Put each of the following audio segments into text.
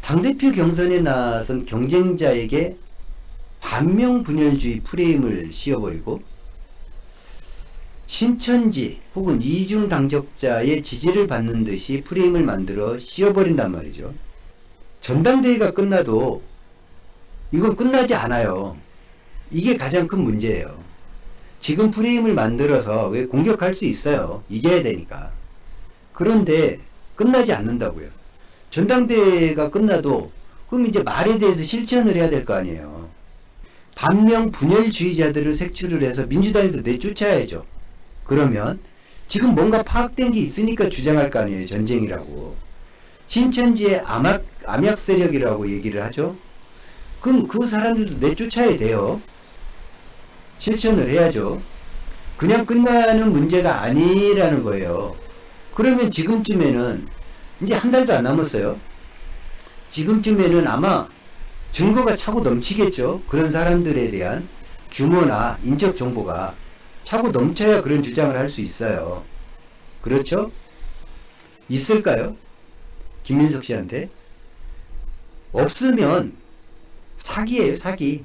당대표 경선에 나선 경쟁자에게 반명분열주의 프레임을 씌워버리고 신천지 혹은 이중 당적자의 지지를 받는 듯이 프레임을 만들어 씌워버린단 말이죠. 전당대회가 끝나도 이건 끝나지 않아요. 이게 가장 큰 문제예요. 지금 프레임을 만들어서 왜 공격할 수 있어요. 이겨야 되니까. 그런데 끝나지 않는다고요. 전당대회가 끝나도 그럼 이제 말에 대해서 실천을 해야 될 거 아니에요. 반명 분열주의자들을 색출을 해서 민주당에서 내쫓아야죠. 그러면 지금 뭔가 파악된 게 있으니까 주장할 거 아니에요. 전쟁이라고. 신천지의 암약 세력이라고 얘기를 하죠. 그럼 그 사람들도 내쫓아야 돼요. 실천을 해야죠. 그냥 끝나는 문제가 아니라는 거예요. 그러면 지금쯤에는 이제 한 달도 안 남았어요. 지금쯤에는 아마 증거가 차고 넘치겠죠. 그런 사람들에 대한 규모나 인적 정보가 차고 넘쳐야 그런 주장을 할 수 있어요. 그렇죠? 있을까요? 김민석 씨한테? 없으면 사기예요, 사기.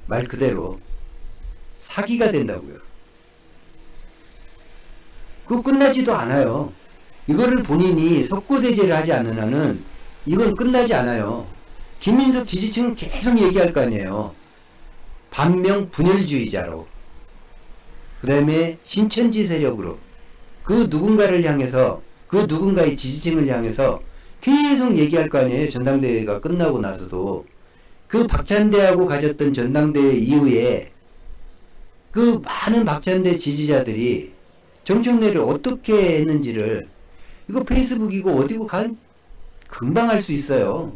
말 그대로. 사기가 된다고요. 그거 끝나지도 않아요. 이거를 본인이 석고대죄를 하지 않는 한은 이건 끝나지 않아요. 김민석 지지층은 계속 얘기할 거 아니에요. 반명 분열주의자로. 그 다음에 신천지 세력으로. 그 누군가를 향해서, 그 누군가의 지지층을 향해서 계속 얘기할 거 아니에요. 전당대회가 끝나고 나서도. 그 박찬대하고 가졌던 전당대회 이후에 그 많은 박찬대 지지자들이 정청래를 어떻게 했는지를 이거 페이스북이고 어디고 금방 알 수 있어요.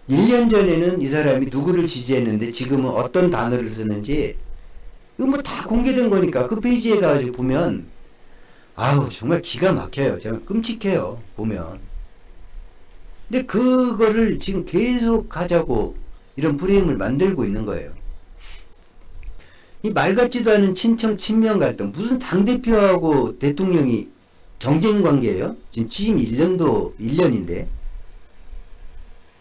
1년 전에는 이 사람이 누구를 지지했는데 지금은 어떤 단어를 쓰는지 이거 뭐 다 공개된 거니까 그 페이지에 가가지고 보면 아우 정말 기가 막혀요. 정말 끔찍해요. 보면. 근데 그거를 지금 계속 하자고 이런 프레임을 만들고 있는 거예요. 이 말 같지도 않은 친청 친명 갈등. 무슨 당대표하고 대통령이 경쟁 관계예요? 지금 취임 1년인데.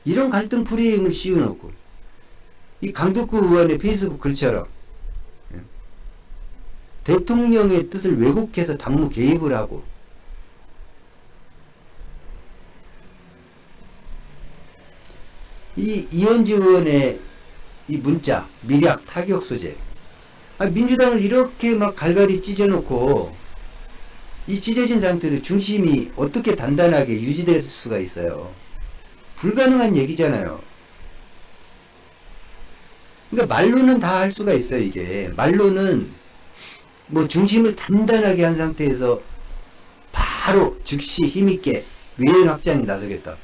이런 갈등 프레임을 씌워놓고. 이 강덕구 의원의 페이스북 글처럼. 대통령의 뜻을 왜곡해서 당무 개입을 하고. 이 이현주 의원의 이 문자, 미략, 타격 소재. 민주당을 이렇게 막 갈갈이 찢어놓고 이 찢어진 상태로 중심이 어떻게 단단하게 유지될 수가 있어요. 불가능한 얘기잖아요. 그러니까 말로는 다 할 수가 있어요. 이게 말로는 뭐 중심을 단단하게 한 상태에서 바로 즉시 힘있게 외연 확장이 나서겠다.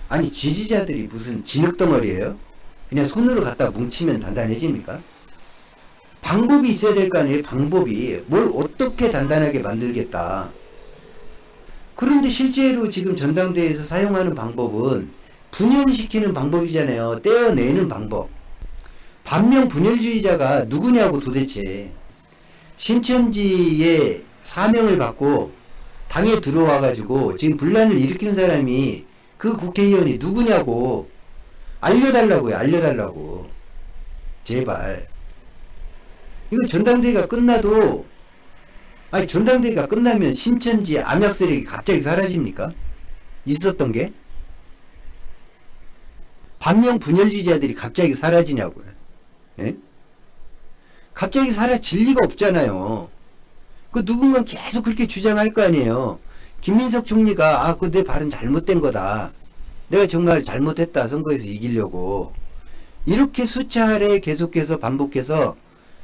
아니 지지자들이 무슨 진흙덩어리예요? 그냥 손으로 갖다 뭉치면 단단해집니까? 방법이 있어야 될 거 아니에요? 방법이. 뭘 어떻게 단단하게 만들겠다. 그런데 실제로 지금 전당대회에서 사용하는 방법은 분열시키는 방법이잖아요. 떼어내는 방법. 반명 분열주의자가 누구냐고 도대체. 신천지의 사명을 받고 당에 들어와가지고 지금 분란을 일으킨 사람이 그 국회의원이 누구냐고 알려달라고요. 알려달라고. 제발. 이거 전당대회가 끝나도 아니 전당대회가 끝나면 신천지 암약 세력이 갑자기 사라집니까? 있었던 게? 반명 분열주의자들이 갑자기 사라지냐고요. 예? 갑자기 사라질 리가 없잖아요. 그 누군가 계속 그렇게 주장할 거 아니에요. 김민석 총리가 그 내 발은 잘못된 거다. 내가 정말 잘못했다. 선거에서 이기려고. 이렇게 수차례 계속해서 반복해서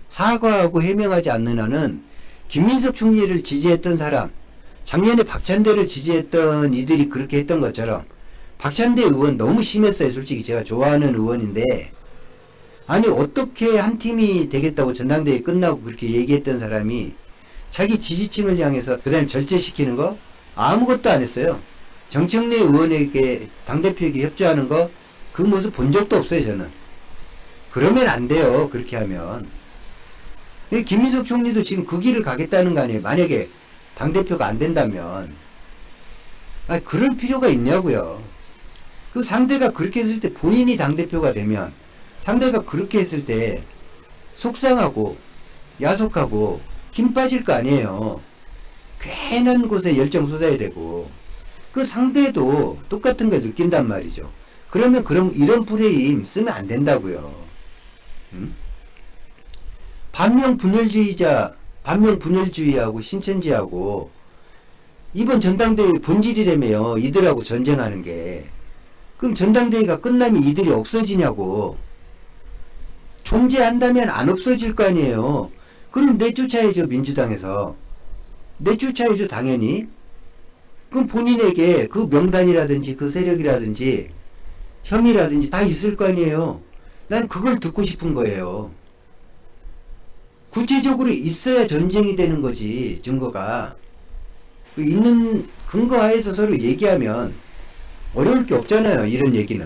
사과하고 해명하지 않는 한은 김민석 총리를 지지했던 사람, 작년에 박찬대를 지지했던 이들이 그렇게 했던 것처럼 박찬대 의원 너무 심했어요. 솔직히 제가 좋아하는 의원인데 아니 어떻게 한 팀이 되겠다고 전당대회 끝나고 그렇게 얘기했던 사람이 자기 지지층을 향해서 그 다음에 절제시키는 거 아무것도 안 했어요. 정청래 의원에게 당대표에게 협조하는 거 그 모습 본 적도 없어요. 저는. 그러면 안 돼요. 그렇게 하면. 김민석 총리도 지금 그 길을 가겠다는 거 아니에요. 만약에 당대표가 안 된다면. 아, 그럴 필요가 있냐고요. 그 상대가 그렇게 했을 때 본인이 당대표가 되면 상대가 그렇게 했을 때 속상하고 야속하고 힘 빠질 거 아니에요. 괜한 곳에 열정 쏟아야 되고 그 상대도 똑같은 걸 느낀단 말이죠. 그럼 이런 프레임 쓰면 안 된다고요. 응? 반명 분열주의하고 신천지하고 이번 전당대회 본질이라며요. 이들하고 전쟁하는 게. 그럼 전당대회가 끝나면 이들이 없어지냐고. 존재한다면 안 없어질 거 아니에요. 그럼 내쫓아야죠. 민주당에서. 내쫓아야죠. 당연히. 그럼 본인에게 그 명단이라든지 그 세력이라든지 혐의라든지 다 있을 거 아니에요. 난 그걸 듣고 싶은 거예요. 구체적으로 있어야 전쟁이 되는 거지. 증거가. 있는 근거하에서 서로 얘기하면 어려울 게 없잖아요. 이런 얘기는.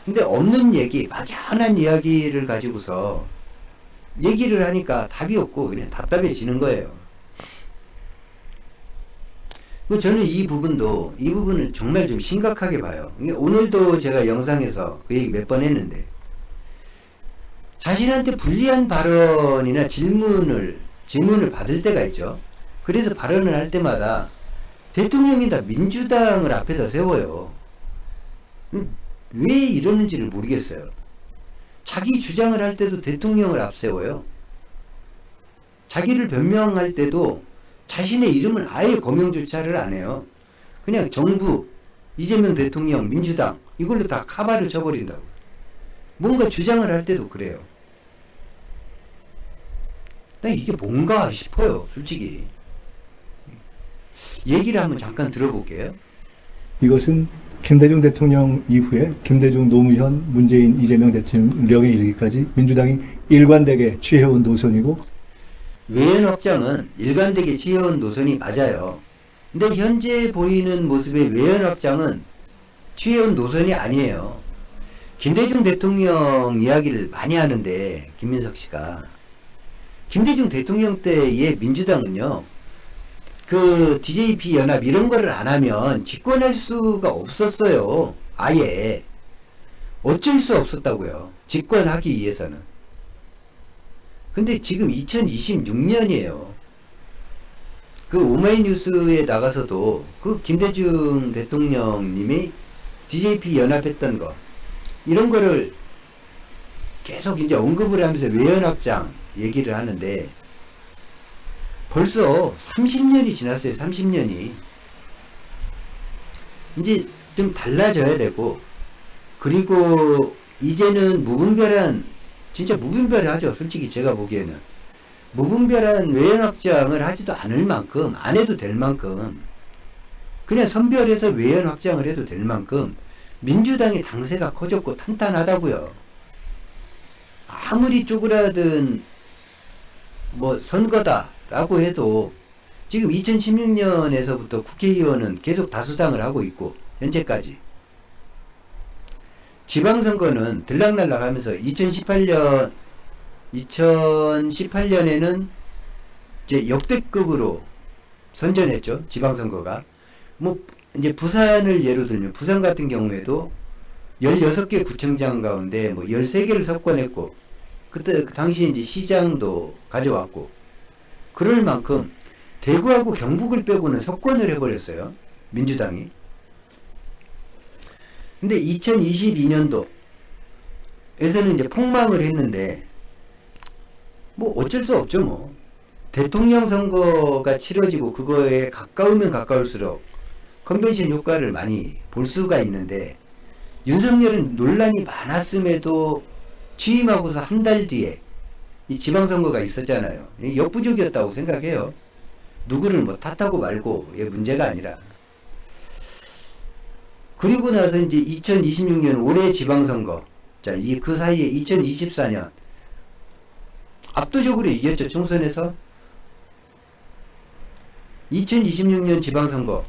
근데 없는 얘기, 막연한 이야기를 가지고서 얘기를 하니까 답이 없고 그냥 답답해지는 거예요. 저는 이 부분을 정말 좀 심각하게 봐요. 오늘도 제가 영상에서 그 얘기 몇 번 했는데, 자신한테 불리한 발언이나 질문을 받을 때가 있죠. 그래서 발언을 할 때마다 대통령이다 민주당을 앞에다 세워요. 왜 이러는지를 모르겠어요. 자기 주장을 할 때도 대통령을 앞세워요. 자기를 변명할 때도 자신의 이름을 아예 거명조차를 안 해요. 그냥 정부, 이재명 대통령, 민주당 이걸로 다 카바를 쳐버린다고. 뭔가 주장을 할 때도 그래요. 나 이게 뭔가 싶어요. 솔직히. 얘기를 한번 잠깐 들어볼게요. 이것은 김대중 대통령 이후에 김대중, 노무현, 문재인, 이재명 대통령에 이르기까지 민주당이 일관되게 취해온 노선이고, 외연 확장은 일관되게 취해온 노선이 맞아요. 근데 현재 보이는 모습의 외연 확장은 취해온 노선이 아니에요. 김대중 대통령 이야기를 많이 하는데 김민석 씨가 김대중 대통령 때의 민주당은요, 그 DJP 연합 이런 거를 안 하면 집권할 수가 없었어요. 아예 어쩔 수 없었다고요. 집권하기 위해서는. 근데 지금 2026년이에요. 그 오마이뉴스에 나가서도 그 김대중 대통령님이 DJP 연합했던 거 이런 거를 계속 이제 언급을 하면서 외연 확장 얘기를 하는데 벌써 30년이 지났어요. 30년이. 이제 좀 달라져야 되고, 그리고 이제는 진짜 무분별하죠. 솔직히 제가 보기에는. 무분별한 외연 확장을 하지도 않을 만큼, 안 해도 될 만큼, 그냥 선별해서 외연 확장을 해도 될 만큼 민주당의 당세가 커졌고 탄탄하다고요. 아무리 쪼그라든 선거다 라고 해도 지금 2016년에서부터 국회의원은 계속 다수당을 하고 있고 현재까지 지방선거는 들락날락 하면서 2018년에는 이제 역대급으로 선전했죠. 지방선거가. 이제 부산을 예로 들면 부산 같은 경우에도 16개 구청장 가운데 13개를 석권했고 그때 그 당시에 이제 시장도 가져왔고 그럴 만큼 대구하고 경북을 빼고는 석권을 해버렸어요. 민주당이. 근데 2022년도에서는 이제 폭망을 했는데 어쩔 수 없죠. 대통령 선거가 치러지고 그거에 가까우면 가까울수록 컨벤션 효과를 많이 볼 수가 있는데 윤석열은 논란이 많았음에도 취임하고서 한 달 뒤에 이 지방선거가 있었잖아요. 역부족이었다고 생각해요. 누구를 탓하고 말고의 문제가 아니라. 그리고 나서 이제 2026년 올해 지방선거. 자, 그 사이에 2024년 압도적으로 이겼죠. 총선에서. 2026년 지방선거.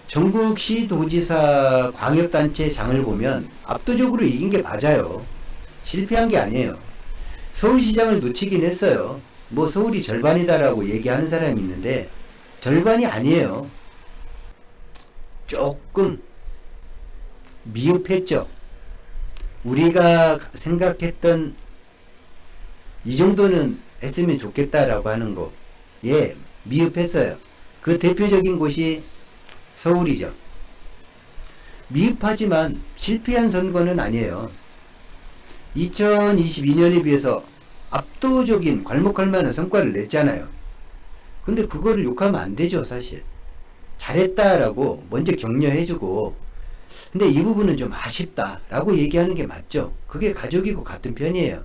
전국시도지사 광역단체 장을 보면 압도적으로 이긴 게 맞아요. 실패한 게 아니에요. 서울시장을 놓치긴 했어요. 서울이 절반이다라고 얘기하는 사람이 있는데 절반이 아니에요. 조금 미흡했죠. 우리가 생각했던 이 정도는 했으면 좋겠다라고 하는 거, 예, 미흡했어요. 그 대표적인 곳이 서울이죠. 미흡하지만 실패한 선거는 아니에요. 2022년에 비해서 압도적인 괄목할 만한 성과를 냈잖아요. 근데 그거를 욕하면 안 되죠, 사실. 잘했다라고 먼저 격려해주고, 근데 이 부분은 좀 아쉽다라고 얘기하는 게 맞죠. 그게 가족이고 같은 편이에요.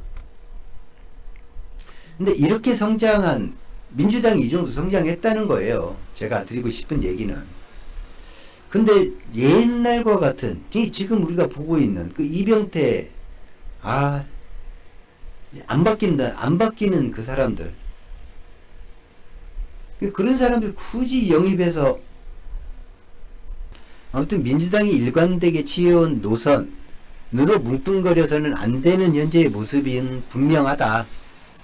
근데 이렇게 성장한 민주당이 이 정도 성장했다는 거예요. 제가 드리고 싶은 얘기는. 근데 옛날과 같은 지금 우리가 보고 있는 그 이병태, 안 바뀌는 그 사람들, 그런 사람들 굳이 영입해서, 아무튼 민주당이 일관되게 취해온 노선으로 뭉뚱거려서는 안 되는 현재의 모습인 분명하다.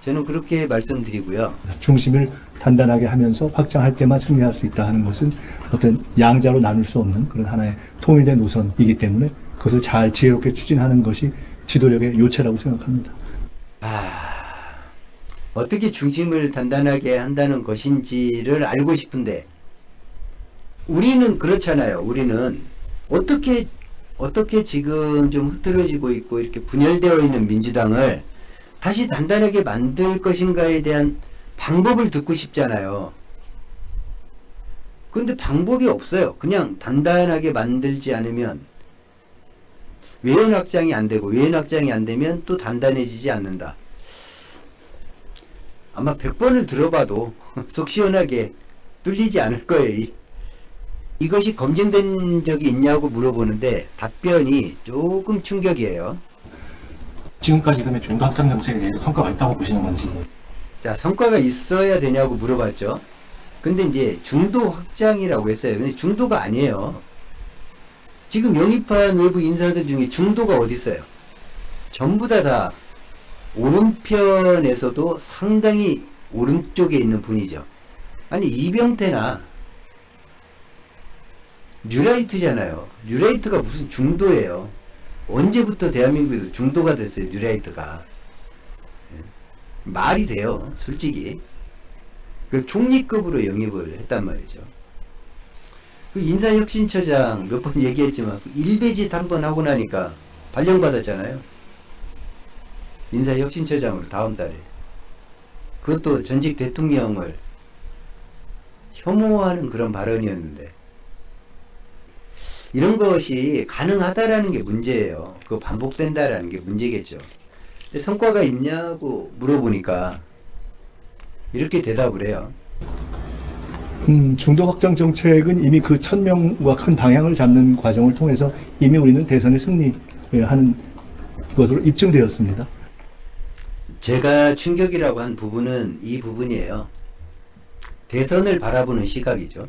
저는 그렇게 말씀드리고요. 중심을 단단하게 하면서 확장할 때만 승리할 수 있다 하는 것은 어떤 양자로 나눌 수 없는 그런 하나의 통일된 노선이기 때문에 그것을 잘 지혜롭게 추진하는 것이 지도력의 요체라고 생각합니다. 어떻게 중심을 단단하게 한다는 것인지를 알고 싶은데, 우리는 그렇잖아요. 우리는 어떻게 지금 좀 흐트러지고 있고 이렇게 분열되어 있는 민주당을 다시 단단하게 만들 것인가에 대한 방법을 듣고 싶잖아요. 근데 방법이 없어요. 그냥 단단하게 만들지 않으면 외연 확장이 안 되고, 외연 확장이 안 되면 또 단단해지지 않는다. 아마 100번을 들어봐도 속 시원하게 뚫리지 않을 거예요. 이것이 검증된 적이 있냐고 물어보는데 답변이 조금 충격이에요. 지금까지 그러면 중도 확장 정책에 대해서 성과가 있다고 보시는 건지. 자, 성과가 있어야 되냐고 물어봤죠. 근데 이제 중도 확장이라고 했어요. 근데 중도가 아니에요. 지금 영입한 외부 인사들 중에 중도가 어디 있어요? 전부 다 오른편에서도 상당히 오른쪽에 있는 분이죠. 아니, 이병태나 뉴라이트잖아요. 뉴라이트가 무슨 중도예요. 언제부터 대한민국에서 중도가 됐어요, 뉴라이트가. 말이 돼요, 솔직히. 그 총리급으로 영입을 했단 말이죠. 그 인사혁신처장 몇 번 얘기했지만 일베짓 한 번 하고 나니까 발령받았잖아요. 인사혁신처장으로 다음 달에. 그것도 전직 대통령을 혐오하는 그런 발언이었는데, 이런 것이 가능하다라는 게 문제예요. 그거 반복된다라는 게 문제겠죠. 근데 성과가 있냐고 물어보니까 이렇게 대답을 해요. 중도 확장 정책은 이미 그 1000명과 큰 방향을 잡는 과정을 통해서 이미 우리는 대선에 승리하는 것으로 입증되었습니다. 제가 충격이라고 한 부분은 이 부분이에요. 대선을 바라보는 시각이죠.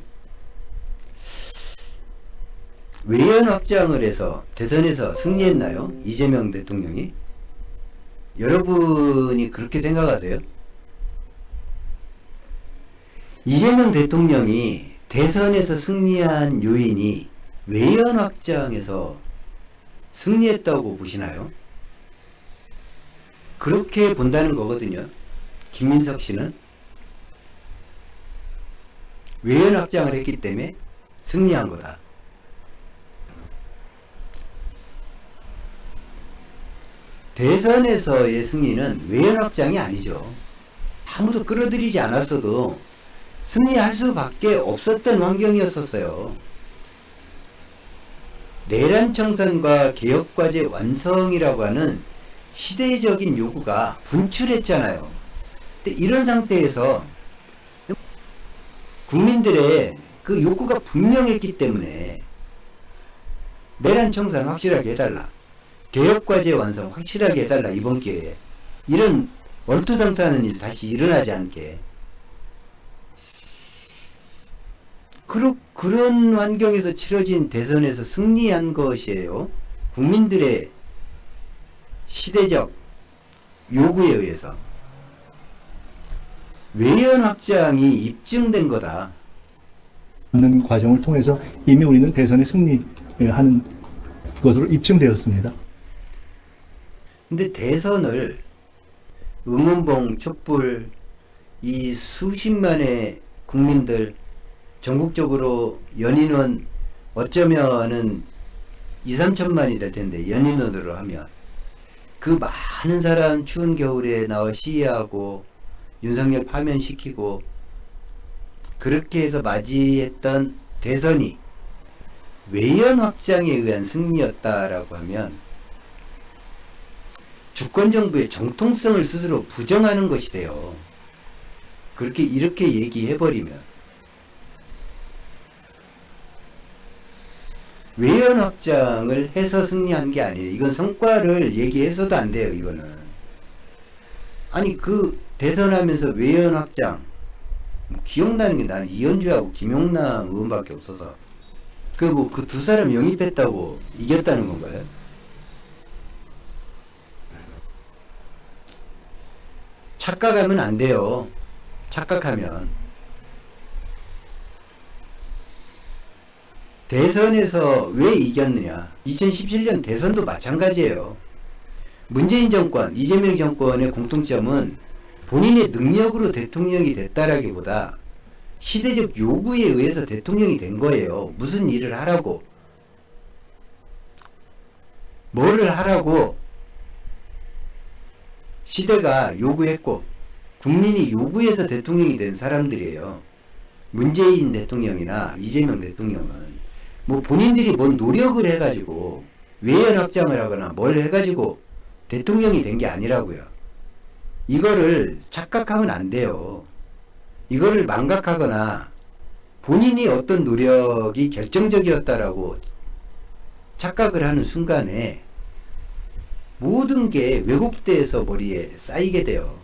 외연 확장을 해서 대선에서 승리했나요? 이재명 대통령이? 여러분이 그렇게 생각하세요? 이재명 대통령이 대선에서 승리한 요인이 외연 확장에서 승리했다고 보시나요? 그렇게 본다는 거거든요. 김민석 씨는 외연 확장을 했기 때문에 승리한 거다. 대선에서의 승리는 외연 확장이 아니죠. 아무도 끌어들이지 않았어도 승리할 수밖에 없었던 환경이었었어요. 내란 청산과 개혁과제 완성이라고 하는 시대적인 요구가 분출했잖아요. 근데 이런 상태에서 국민들의 그 욕구가 분명했기 때문에 내란 청산 확실하게 해달라, 개혁과제 완성 확실하게 해달라, 이번 기회에 이런 얼토당토하는 일 다시 일어나지 않게, 그런 환경에서 치러진 대선에서 승리한 것이에요. 국민들의 시대적 요구에 의해서 외연 확장이 입증된 거다. 는 과정을 통해서 이미 우리는 대선에 승리하는 것으로 입증되었습니다. 근데 대선을 응원봉, 촛불, 이 수십만의 국민들, 전국적으로 연인원 어쩌면은 2, 3천만이 될 텐데, 연인원으로 하면 그 많은 사람 추운 겨울에 나와 시위하고 윤석열 파면시키고 그렇게 해서 맞이했던 대선이 외연 확장에 의한 승리였다라고 하면 주권정부의 정통성을 스스로 부정하는 것이 돼요. 그렇게 이렇게 얘기해버리면 외연 확장을 해서 승리한 게 아니에요. 이건 성과를 얘기해서도 안 돼요. 이거는 아니 그 대선하면서 외연 확장 기억나는 게 나는 이현주하고 김용남 의원밖에 없어서 그 뭐 그 두 사람 영입했다고 이겼다는 건가요? 착각하면 안 돼요. 착각하면 대선에서 왜 이겼느냐? 2017년 대선도 마찬가지예요. 문재인 정권, 이재명 정권의 공통점은 본인의 능력으로 대통령이 됐다라기보다 시대적 요구에 의해서 대통령이 된 거예요. 무슨 일을 하라고, 뭐를 하라고 시대가 요구했고 국민이 요구해서 대통령이 된 사람들이에요. 문재인 대통령이나 이재명 대통령은 뭐 본인들이 뭔 노력을 해가지고 외연 확장을 하거나 뭘 해가지고 대통령이 된 게 아니라고요. 이거를 착각하면 안 돼요. 이거를 망각하거나 본인이 어떤 노력이 결정적이었다라고 착각을 하는 순간에 모든 게 왜곡돼서 머리에 쌓이게 돼요.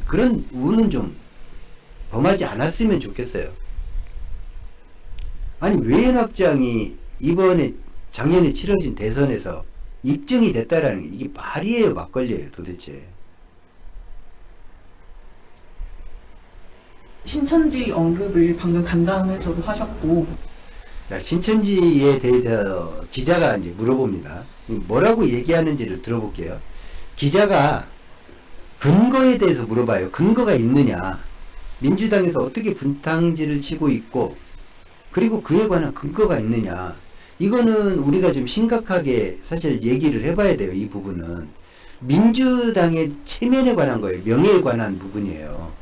그런 우는 좀 범하지 않았으면 좋겠어요. 아니 외연 확장이 이번에 작년에 치러진 대선에서 입증이 됐다라는 게 이게 말이에요, 막걸리예요, 도대체. 신천지 언급을 방금 간담회에서도 하셨고, 자, 신천지에 대해서 기자가 이제 물어봅니다. 뭐라고 얘기하는지를 들어볼게요. 기자가 근거에 대해서 물어봐요. 근거가 있느냐? 민주당에서 어떻게 분탕질을 치고 있고, 그리고 그에 관한 근거가 있느냐? 이거는 우리가 좀 심각하게 사실 얘기를 해봐야 돼요. 이 부분은 민주당의 체면에 관한 거예요. 명예에 관한 부분이에요.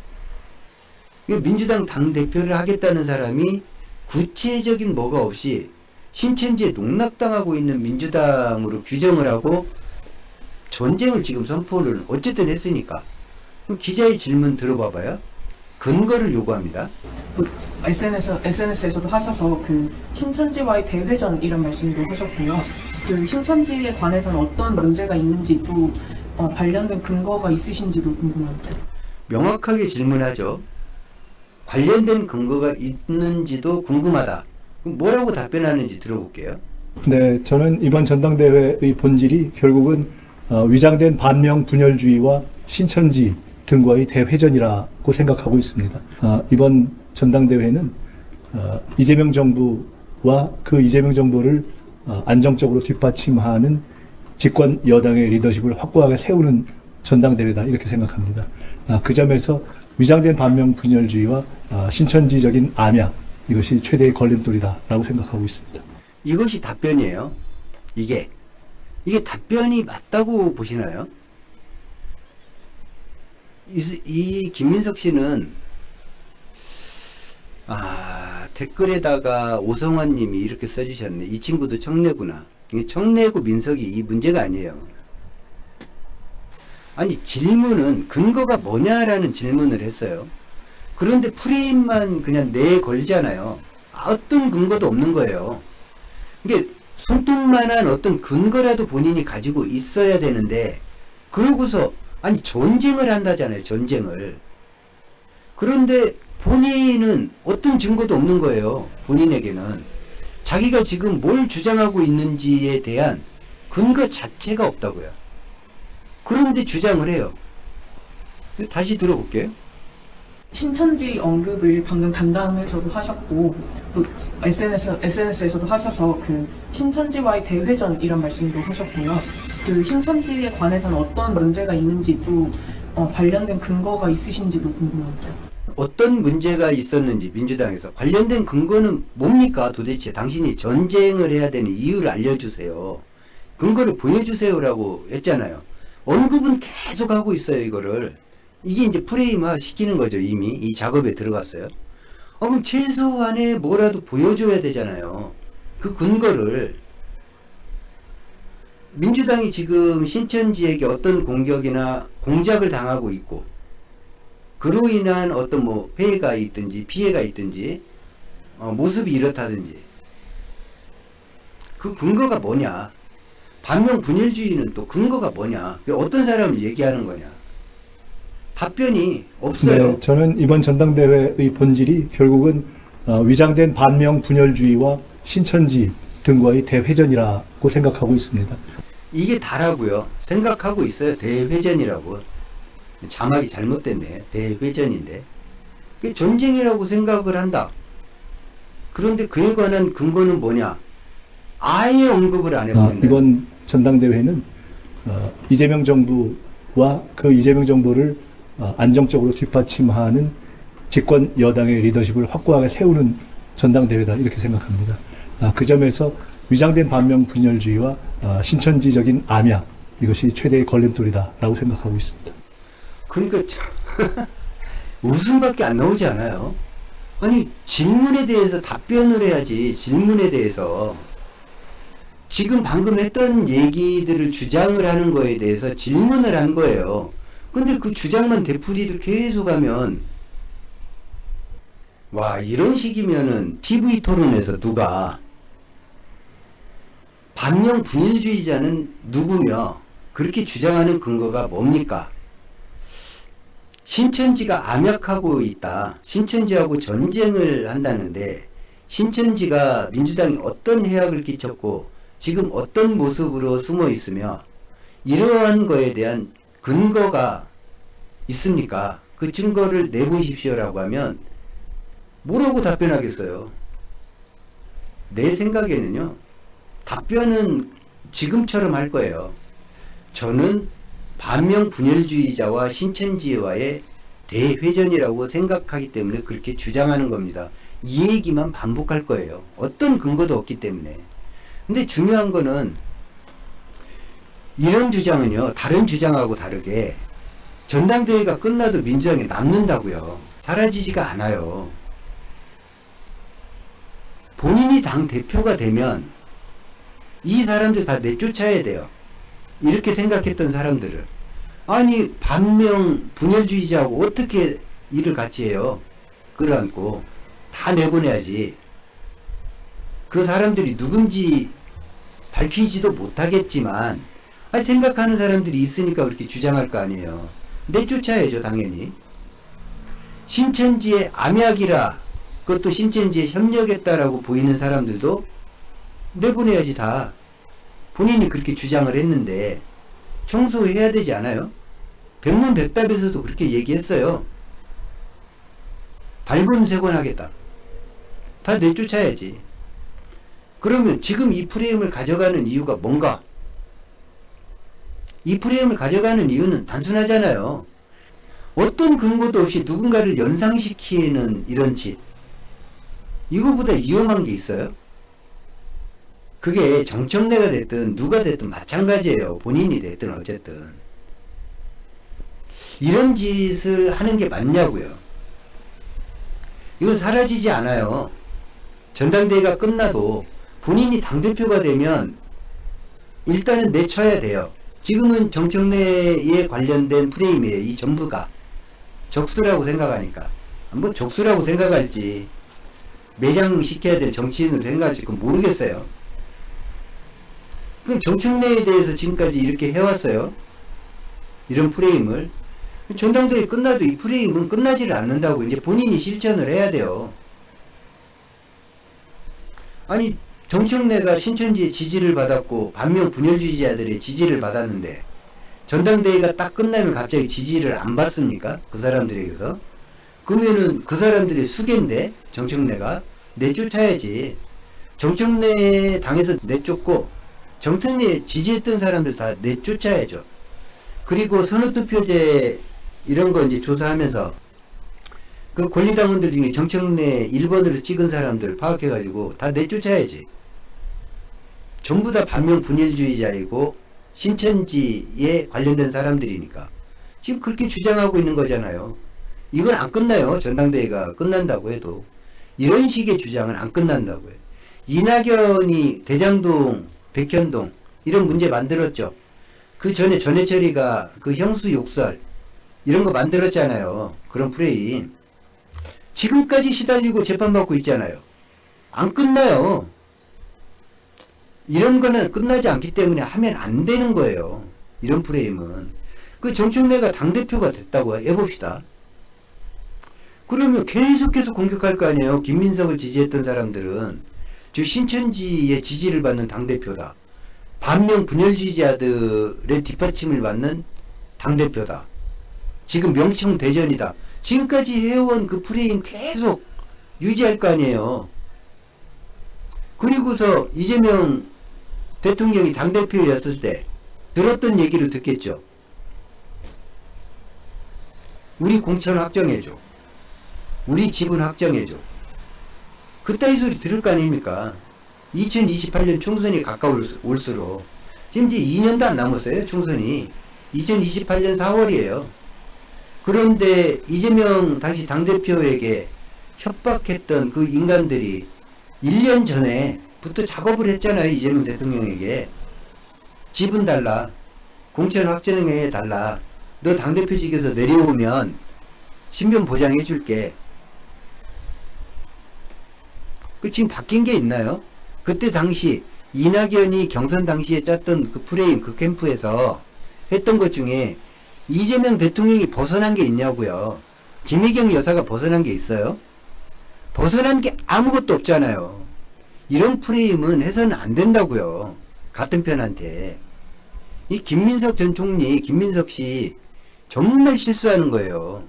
민주당 당대표를 하겠다는 사람이 구체적인 뭐가 없이 신천지에 농락당하고 있는 민주당으로 규정을 하고 전쟁을 지금 선포를 어쨌든 했으니까, 그럼 기자의 질문 들어봐봐요. 근거를 요구합니다. SNS에서도 하셔서 그 신천지와의 대회전 이런 말씀도 하셨고요. 그 신천지에 관해서는 어떤 문제가 있는지 또 관련된 근거가 있으신지도 궁금합니다. 명확하게 질문하죠. 관련된 근거가 있는지도 궁금하다. 그럼 뭐라고 답변하는지 들어볼게요. 네, 저는 이번 전당대회의 본질이 결국은 위장된 반명 분열주의와 신천지 등과의 대회전이라고 생각하고 있습니다. 이번 전당대회는 이재명 정부와 그 이재명 정부를 안정적으로 뒷받침하는 집권 여당의 리더십을 확고하게 세우는 전당대회다, 이렇게 생각합니다. 그 점에서 위장된 반명 분열주의와 신천지적인 암약, 이것이 최대의 걸림돌이다라고 생각하고 있습니다. 이것이 답변이에요. 이게 답변이 맞다고 보시나요? 이 김민석 씨는 댓글에다가 오성환 님이 이렇게 써주셨네. 이 친구도 청래구나. 청래구 민석이 이 문제가 아니에요. 아니 질문은 근거가 뭐냐라는 질문을 했어요. 그런데 프레임만 그냥 내걸잖아요. 어떤 근거도 없는 거예요. 이게 손톱만한 어떤 근거라도 본인이 가지고 있어야 되는데, 그러고서 아니 전쟁을 한다잖아요. 전쟁을. 그런데 본인은 어떤 증거도 없는 거예요. 본인에게는 자기가 지금 뭘 주장하고 있는지에 대한 근거 자체가 없다고요. 그런데 주장을 해요. 다시 들어볼게요. 신천지 언급을 방금 간담회에서도 하셨고 또 SNS에서도 하셔서 그 신천지와의 대회전 이런 말씀도 하셨고요. 그 신천지에 관해서는 어떤 문제가 있는지 또 관련된 근거가 있으신지도 궁금합니다. 어떤 문제가 있었는지 민주당에서 관련된 근거는 뭡니까 도대체? 당신이 전쟁을 해야 되는 이유를 알려주세요. 근거를 보여주세요라고 했잖아요. 언급은 계속 하고 있어요, 이거를. 이게 이제 프레임화 시키는 거죠, 이미. 이 작업에 들어갔어요. 그럼 최소한의 뭐라도 보여줘야 되잖아요. 그 근거를. 민주당이 지금 신천지에게 어떤 공격이나 공작을 당하고 있고, 그로 인한 어떤 뭐 폐해가 있든지 피해가 있든지, 모습이 이렇다든지. 그 근거가 뭐냐? 반면 분열주의는 또 근거가 뭐냐? 어떤 사람을 얘기하는 거냐? 답변이 없어요. 네, 저는 이번 전당대회의 본질이 결국은 위장된 반명 분열주의와 신천지 등과의 대회전이라고 생각하고 있습니다. 이게 다라고요. 생각하고 있어요. 대회전이라고. 자막이 잘못됐네. 대회전인데. 그게 전쟁이라고 생각을 한다. 그런데 그에 관한 근거는 뭐냐? 아예 언급을 안 해버린다. 이번 전당대회는 이재명 정부와 그 이재명 정부를 안정적으로 뒷받침하는 집권 여당의 리더십을 확고하게 세우는 전당대회다 이렇게 생각합니다. 그 점에서 위장된 반명 분열주의와 신천지적인 암약 이것이 최대의 걸림돌이다라고 생각하고 있습니다. 그러니까 참 웃음밖에 안 나오지 않아요? 아니 질문에 대해서 답변을 해야지. 질문에 대해서 지금 방금 했던 얘기들을 주장을 하는 거에 대해서 질문을 한 거예요. 근데 그 주장만 되풀이를 계속하면 와 이런 식이면은 TV 토론에서 누가 반명 분열주의자는 누구며 그렇게 주장하는 근거가 뭡니까? 신천지가 암약하고 있다. 신천지하고 전쟁을 한다는데 신천지가 민주당이 어떤 해악을 끼쳤고 지금 어떤 모습으로 숨어 있으며 이러한 거에 대한 근거가 있습니까? 그 증거를 내보십시오라고 하면 뭐라고 답변하겠어요? 내 생각에는요. 답변은 지금처럼 할 거예요. 저는 반명 분열주의자와 신천지와의 대회전이라고 생각하기 때문에 그렇게 주장하는 겁니다. 이 얘기만 반복할 거예요. 어떤 근거도 없기 때문에. 근데 중요한 거는 이런 주장은요. 다른 주장하고 다르게 전당대회가 끝나도 민주당에 남는다고요. 사라지지가 않아요. 본인이 당 대표가 되면 이 사람들 다 내쫓아야 돼요. 이렇게 생각했던 사람들을. 아니 반명 분열주의자하고 어떻게 일을 같이 해요? 끌어안고 다 내보내야지. 그 사람들이 누군지 밝히지도 못하겠지만 생각하는 사람들이 있으니까 그렇게 주장할 거 아니에요. 내쫓아야죠 당연히. 신천지의 암약이라 그것도 신천지에 협력했다라고 보이는 사람들도 내보내야지 다. 본인이 그렇게 주장을 했는데 청소해야 되지 않아요? 백문백답에서도 그렇게 얘기했어요. 발본색원하겠다. 다 내쫓아야지. 그러면 지금 이 프레임을 가져가는 이유가 뭔가? 이 프레임을 가져가는 이유는 단순하잖아요. 어떤 근거도 없이 누군가를 연상시키는 이런 짓. 이거보다 위험한 게 있어요? 그게 정청래가 됐든 누가 됐든 마찬가지예요. 본인이 됐든 어쨌든. 이런 짓을 하는 게 맞냐고요. 이건 사라지지 않아요. 전당대회가 끝나도 본인이 당대표가 되면 일단은 내쳐야 돼요. 지금은 정청래에 관련된 프레임이에요. 이 전부가. 적수라고 생각하니까. 뭐 적수라고 생각할지 매장시켜야 될 정치인으로 생각할지 그건 모르겠어요. 그럼 정청래에 대해서 지금까지 이렇게 해왔어요. 이런 프레임을. 전당대회 끝나도 이 프레임은 끝나지를 않는다고 이제 본인이 실천을 해야 돼요. 아니 정청래가 신천지의 지지를 받았고 반명 분열주의자들의 지지를 받았는데 전당대회가 딱 끝나면 갑자기 지지를 안 받습니까? 그 사람들에게서. 그러면은 그 사람들이 수괴인데 정청래가 내쫓아야지. 정청래 당에서 내쫓고 정청래 지지했던 사람들 다 내쫓아야죠. 그리고 선호투표제 이런 거 이제 조사하면서 그 권리당원들 중에 정청래 1번으로 찍은 사람들 파악해가지고 다 내쫓아야지. 전부 다 반명 분열주의자이고 신천지에 관련된 사람들이니까 지금 그렇게 주장하고 있는 거잖아요. 이건 안 끝나요. 전당대회가 끝난다고 해도 이런 식의 주장은 안 끝난다고요. 이낙연이 대장동, 백현동 이런 문제 만들었죠. 그 전에 전해철이가 그 형수 욕설 이런 거 만들었잖아요. 그런 프레임 지금까지 시달리고 재판받고 있잖아요. 안 끝나요. 이런 거는 끝나지 않기 때문에 하면 안 되는 거예요. 이런 프레임은. 그 정청래가 당대표가 됐다고 해봅시다. 그러면 계속해서 공격할 거 아니에요. 김민석을 지지했던 사람들은 저 신천지의 지지를 받는 당대표다. 반명 분열주의자들의 뒷받침을 받는 당대표다. 지금 명청대전이다. 지금까지 해온 그 프레임 계속 유지할 거 아니에요. 그리고서 이재명 대통령이 당대표였을 때 들었던 얘기를 듣겠죠. 우리 공천 확정해줘. 우리 지분 확정해줘. 그따위 소리 들을 거 아닙니까? 2028년 총선이 가까울수록 지금 이제 2년도 안 남았어요. 총선이 2028년 4월이에요. 그런데 이재명 당시 당대표에게 협박했던 그 인간들이 1년 전에부터 작업을 했잖아요. 이재명 대통령에게 지분 달라, 공천 확정해 달라, 너 당대표직에서 내려오면 신변 보장해 줄게. 그 지금 바뀐 게 있나요? 그때 당시 이낙연이 경선 당시에 짰던 그 프레임, 그 캠프에서 했던 것 중에 이재명 대통령이 벗어난 게 있냐고요. 김혜경 여사가 벗어난 게 있어요? 벗어난 게 아무것도 없잖아요. 이런 프레임은 해서는 안 된다고요. 같은 편한테. 이 김민석 전 총리, 김민석 씨 정말 실수하는 거예요.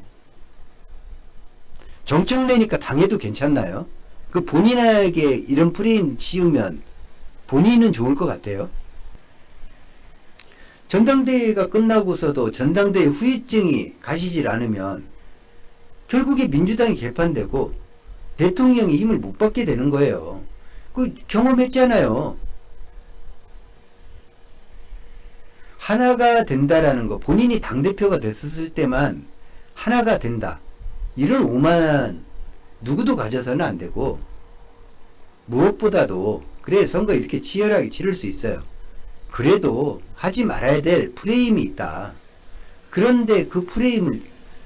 정청래니까 당해도 괜찮나요? 그 본인에게 이런 프레임 씌우면 본인은 좋을 것 같아요. 전당대회가 끝나고서도 전당대회 후유증이 가시질 않으면 결국에 민주당이 개판되고 대통령이 힘을 못 받게 되는 거예요. 그 경험했잖아요. 하나가 된다라는 거, 본인이 당대표가 됐었을 때만 하나가 된다. 이런 오만 누구도 가져서는 안 되고, 무엇보다도 그래 선거 이렇게 치열하게 치를 수 있어요. 그래도 하지 말아야 될 프레임이 있다. 그런데 그 프레임을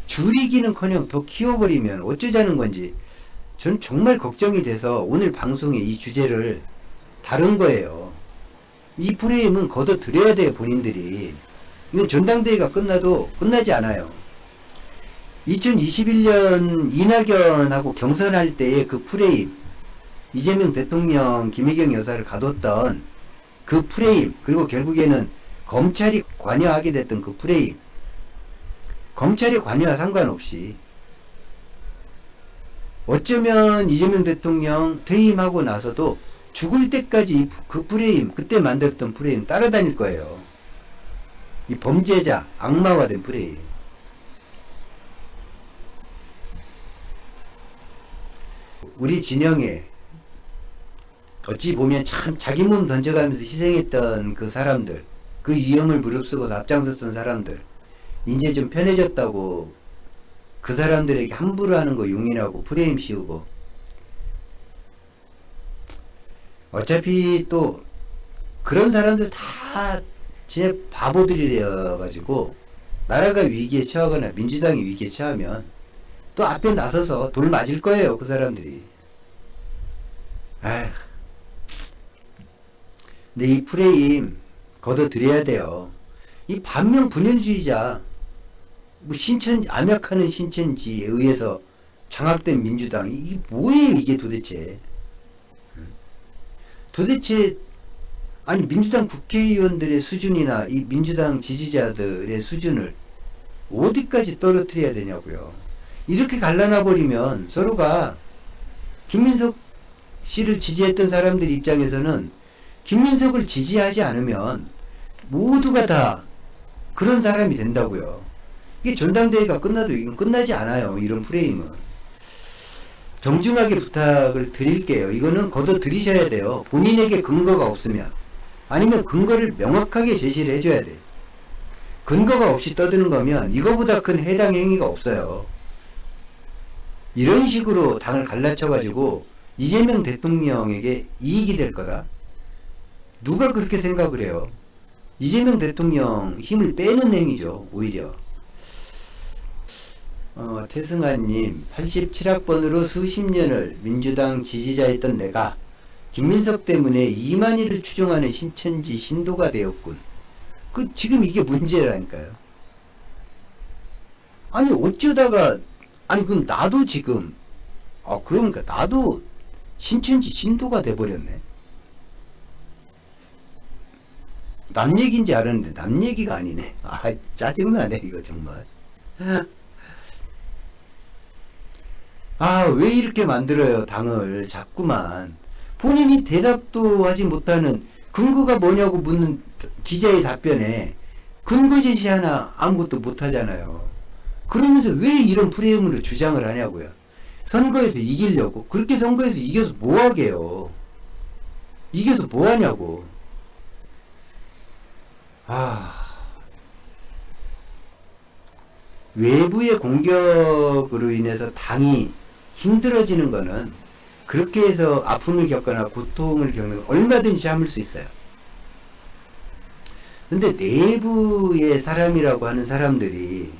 줄이기는커녕 더 키워버리면 어쩌자는 건지 전 정말 걱정이 돼서 오늘 방송에 이 주제를 다룬 거예요. 이 프레임은 걷어들여야 돼요. 본인들이. 이건 전당대회가 끝나도 끝나지 않아요. 2021년 이낙연하고 경선할 때의 그 프레임, 이재명 대통령 김혜경 여사를 가뒀던 그 프레임, 그리고 결국에는 검찰이 관여하게 됐던 그 프레임, 검찰의 관여와 상관없이 어쩌면 이재명 대통령 퇴임하고 나서도 죽을 때까지 그 프레임, 그때 만들었던 프레임 따라다닐 거예요. 이 범죄자, 악마화된 프레임. 우리 진영에 어찌 보면 참 자기 몸 던져가면서 희생했던 그 사람들, 그 위험을 무릅쓰고 앞장섰던 사람들, 이제 좀 편해졌다고 그 사람들에게 함부로 하는 거 용인하고 프레임 씌우고, 어차피 또 그런 사람들 다 진짜 바보들이라 가지고 나라가 위기에 처하거나 민주당이 위기에 처하면 또 앞에 나서서 돌 맞을 거예요. 그 사람들이. 아휴. 근데 이 프레임 걷어들여야 돼요. 이 반명 분열주의자, 뭐 암약하는 신천지에 의해서 장악된 민주당, 이게 뭐예요 이게 도대체. 도대체 아니 민주당 국회의원들의 수준이나 이 민주당 지지자들의 수준을 어디까지 떨어뜨려야 되냐고요. 이렇게 갈라놔 버리면 서로가 김민석 씨를 지지했던 사람들 입장에서는 김민석을 지지하지 않으면 모두가 다 그런 사람이 된다고요. 이게 전당대회가 끝나도 이건 끝나지 않아요. 이런 프레임은. 정중하게 부탁을 드릴게요. 이거는 걷어 들이셔야 돼요. 본인에게 근거가 없으면. 아니면 근거를 명확하게 제시를 해줘야 돼. 근거가 없이 떠드는 거면 이거보다 큰 해당 행위가 없어요. 이런 식으로 당을 갈라쳐가지고 이재명 대통령에게 이익이 될 거다. 누가 그렇게 생각을 해요? 이재명 대통령 힘을 빼는 행위죠, 오히려. 태승아님, 87학번으로 수십 년을 민주당 지지자였던 내가 김민석 때문에 이만희를 추종하는 신천지 신도가 되었군. 지금 이게 문제라니까요. 아니, 어쩌다가, 아니, 그럼 나도 지금, 그러니까 나도 신천지 신도가 돼버렸네. 남 얘기인지 알았는데 남 얘기가 아니네. 짜증나네, 이거 정말. 왜 이렇게 만들어요, 당을. 자꾸만. 본인이 대답도 하지 못하는 근거가 뭐냐고 묻는 기자의 답변에 근거 제시 하나 아무것도 못하잖아요. 그러면서 왜 이런 프레임으로 주장을 하냐고요. 선거에서 이기려고. 그렇게 선거에서 이겨서 뭐하게요. 이겨서 뭐하냐고. 외부의 공격으로 인해서 당이 힘들어지는 거는 그렇게 해서 아픔을 겪거나 고통을 겪는 거 얼마든지 참을 수 있어요. 근데 내부의 사람이라고 하는 사람들이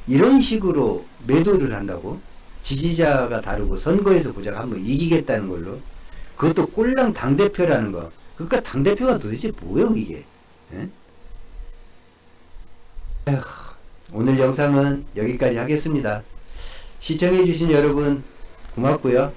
이런 식으로 매도를 한다고? 지지자가 다르고 선거에서 보자가 한번 이기겠다는 걸로? 그것도 꼴랑 당대표라는 거. 그러니까 당대표가 도대체 뭐예요, 이게? 에? 오늘 영상은 여기까지 하겠습니다. 시청해주신 여러분 고맙고요.